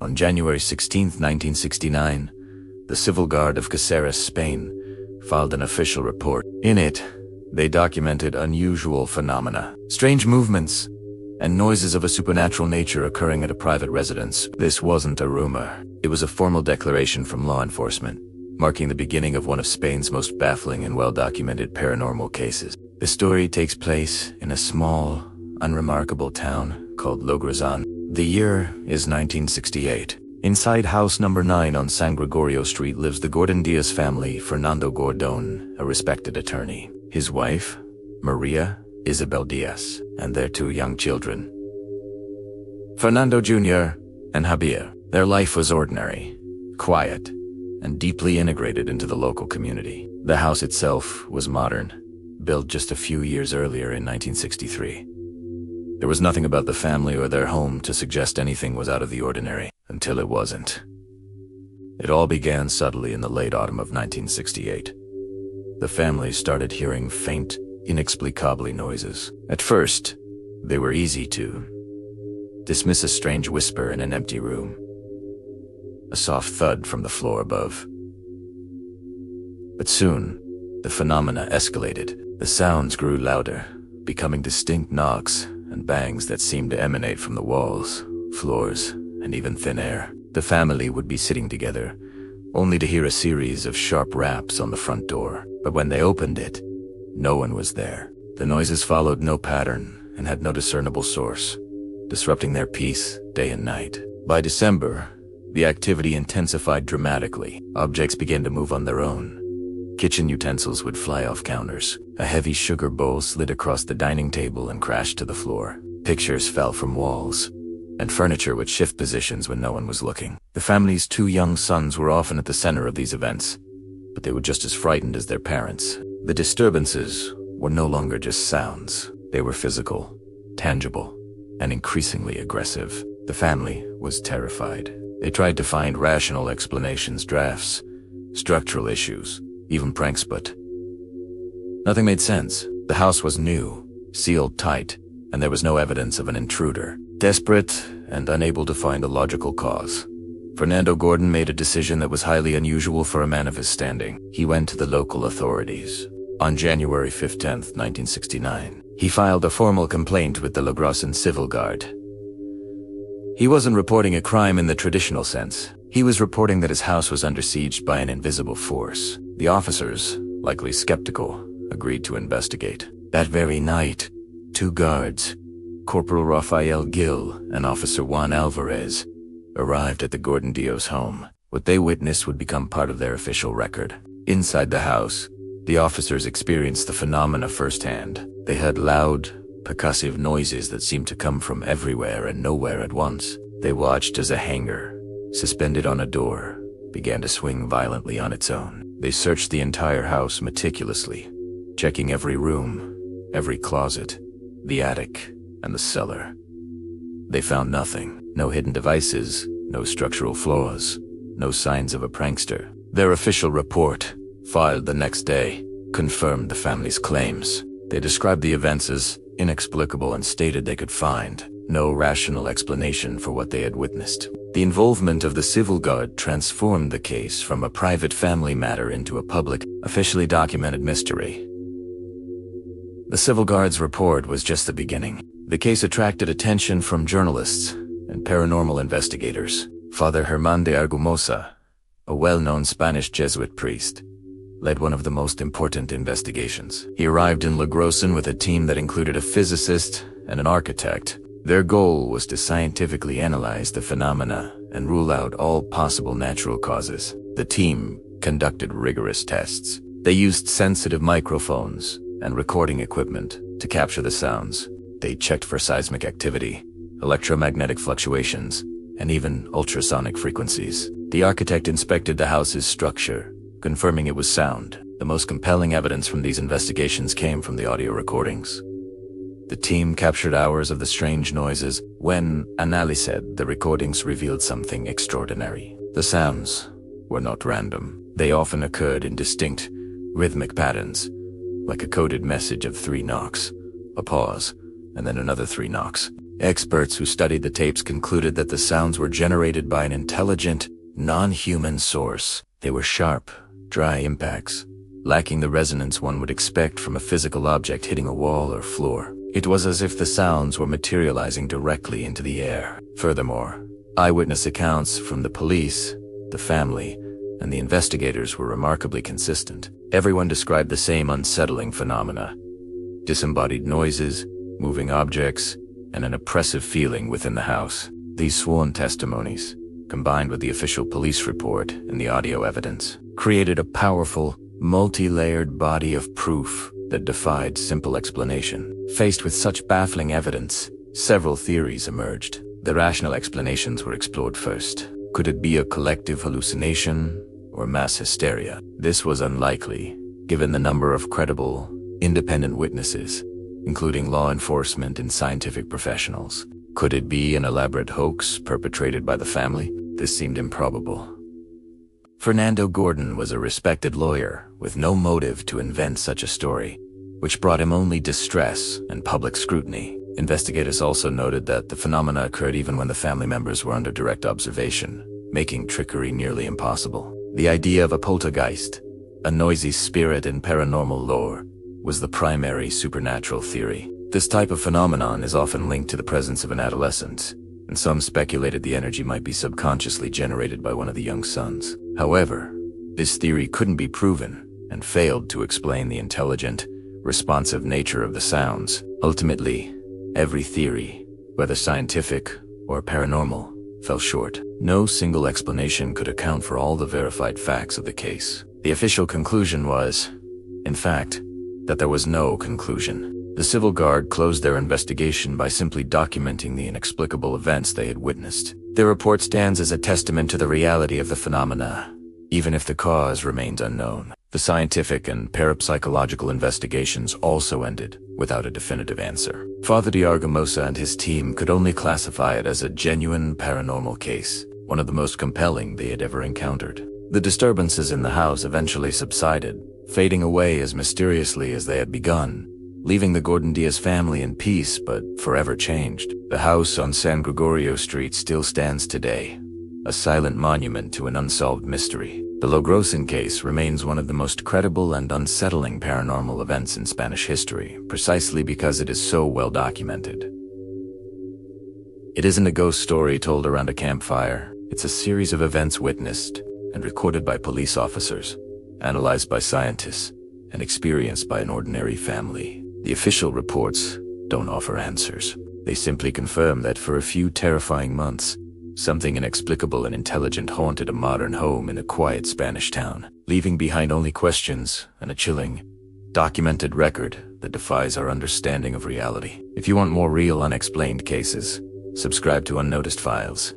On January 16, 1969, the Civil Guard of Caceres, Spain, filed an official report. In it, they documented unusual phenomena, strange movements, and noises of a supernatural nature occurring at a private residence. This wasn't a rumor. It was a formal declaration from law enforcement, marking the beginning of one of Spain's most baffling and well-documented paranormal cases. The story takes place in a small, unremarkable town called Logrosán. The year is 1968. Inside house number 9 on San Gregorio Street lives the Gordon Diaz family. Fernando Gordon, a respected attorney, his wife, Maria Isabel Diaz, and their 2 young children, Fernando Jr. and Javier. Their life was ordinary, quiet, and deeply integrated into the local community. The house itself was modern, built just a few years earlier in 1963. There was nothing about the family or their home to suggest anything was out of the ordinary, until it wasn't. It all began subtly in the late autumn of 1968. The family started hearing faint, inexplicable noises. At first, they were easy to dismiss: a strange whisper in an empty room, a soft thud from the floor above. But soon, the phenomena escalated. The sounds grew louder, becoming distinct knocks and bangs that seemed to emanate from the walls, floors, and even thin air. The family would be sitting together, only to hear a series of sharp raps on the front door. But when they opened it, no one was there. The noises followed no pattern and had no discernible source, disrupting their peace day and night. By December, the activity intensified dramatically. Objects began to move on their own. Kitchen utensils would fly off counters. A heavy sugar bowl slid across the dining table and crashed to the floor. Pictures fell from walls, and furniture would shift positions when no one was looking. The family's 2 young sons were often at the center of these events, but they were just as frightened as their parents. The disturbances were no longer just sounds. They were physical, tangible, and increasingly aggressive. The family was terrified. They tried to find rational explanations: drafts, structural issues, even pranks, but nothing made sense. The house was new, sealed tight, and there was no evidence of an intruder. Desperate and unable to find a logical cause, Fernando Gordon made a decision that was highly unusual for a man of his standing. He went to the local authorities. On January 15, 1969, he filed a formal complaint with the Logrosán Civil Guard. He wasn't reporting a crime in the traditional sense. He was reporting that his house was under siege by an invisible force. The officers, likely skeptical, agreed to investigate. That very night, 2 guards, Corporal Rafael Gil and Officer Juan Alvarez, arrived at the Gordon Diaz home. What they witnessed would become part of their official record. Inside the house, the officers experienced the phenomena firsthand. They heard loud, percussive noises that seemed to come from everywhere and nowhere at once. They watched as a hanger, suspended on a door, began to swing violently on its own. They searched the entire house meticulously, checking every room, every closet, the attic, and the cellar. They found nothing. No hidden devices, no structural flaws, no signs of a prankster. Their official report, filed the next day, confirmed the family's claims. They described the events as inexplicable and stated they could find no rational explanation for what they had witnessed. The involvement of the Civil Guard transformed the case from a private family matter into a public, officially documented mystery. The Civil Guard's report was just the beginning. The case attracted attention from journalists and paranormal investigators. Father Germán de Argumosa, a well-known Spanish Jesuit priest, led one of the most important investigations. He arrived in Logrosán with a team that included a physicist and an architect. Their goal was to scientifically analyze the phenomena and rule out all possible natural causes. The team conducted rigorous tests. They used sensitive microphones and recording equipment to capture the sounds. They checked for seismic activity, electromagnetic fluctuations, and even ultrasonic frequencies. The architect inspected the house's structure, confirming it was sound. The most compelling evidence from these investigations came from the audio recordings. The team captured hours of the strange noises. When analyzed, the recordings revealed something extraordinary. The sounds were not random. They often occurred in distinct, rhythmic patterns, like a coded message of 3 knocks, a pause, and then another 3 knocks. Experts who studied the tapes concluded that the sounds were generated by an intelligent, non-human source. They were sharp, dry impacts, lacking the resonance one would expect from a physical object hitting a wall or floor. It was as if the sounds were materializing directly into the air. Furthermore, eyewitness accounts from the police, the family, and the investigators were remarkably consistent. Everyone described the same unsettling phenomena: disembodied noises, moving objects, and an oppressive feeling within the house. These sworn testimonies, combined with the official police report and the audio evidence, created a powerful, multi-layered body of proof that defied simple explanation. Faced with such baffling evidence, several theories emerged. The rational explanations were explored first. Could it be a collective hallucination or mass hysteria? This was unlikely, given the number of credible, independent witnesses, including law enforcement and scientific professionals. Could it be an elaborate hoax perpetrated by the family? This seemed improbable. Fernando Gordon was a respected lawyer with no motive to invent such a story, which brought him only distress and public scrutiny. Investigators also noted that the phenomena occurred even when the family members were under direct observation, making trickery nearly impossible. The idea of a poltergeist, a noisy spirit in paranormal lore, was the primary supernatural theory. This type of phenomenon is often linked to the presence of an adolescent, and some speculated the energy might be subconsciously generated by one of the young sons. However, this theory couldn't be proven and failed to explain the intelligent, responsive nature of the sounds. Ultimately, every theory, whether scientific or paranormal, fell short. No single explanation could account for all the verified facts of the case. The official conclusion was, in fact, that there was no conclusion. The Civil Guard closed their investigation by simply documenting the inexplicable events they had witnessed. Their report stands as a testament to the reality of the phenomena, even if the cause remains unknown. The scientific and parapsychological investigations also ended without a definitive answer. Father D'Argamosa and his team could only classify it as a genuine paranormal case, one of the most compelling they had ever encountered. The disturbances in the house eventually subsided, fading away as mysteriously as they had begun, leaving the Gordon Diaz family in peace but forever changed. The house on San Gregorio Street still stands today, a silent monument to an unsolved mystery. The Logrosán Case remains one of the most credible and unsettling paranormal events in Spanish history, precisely because it is so well documented. It isn't a ghost story told around a campfire. It's a series of events witnessed and recorded by police officers, analyzed by scientists, and experienced by an ordinary family. The official reports don't offer answers. They simply confirm that for a few terrifying months, something inexplicable and intelligent haunted a modern home in a quiet Spanish town, leaving behind only questions and a chilling, documented record that defies our understanding of reality. If you want more real unexplained cases, subscribe to Unnoticed Files.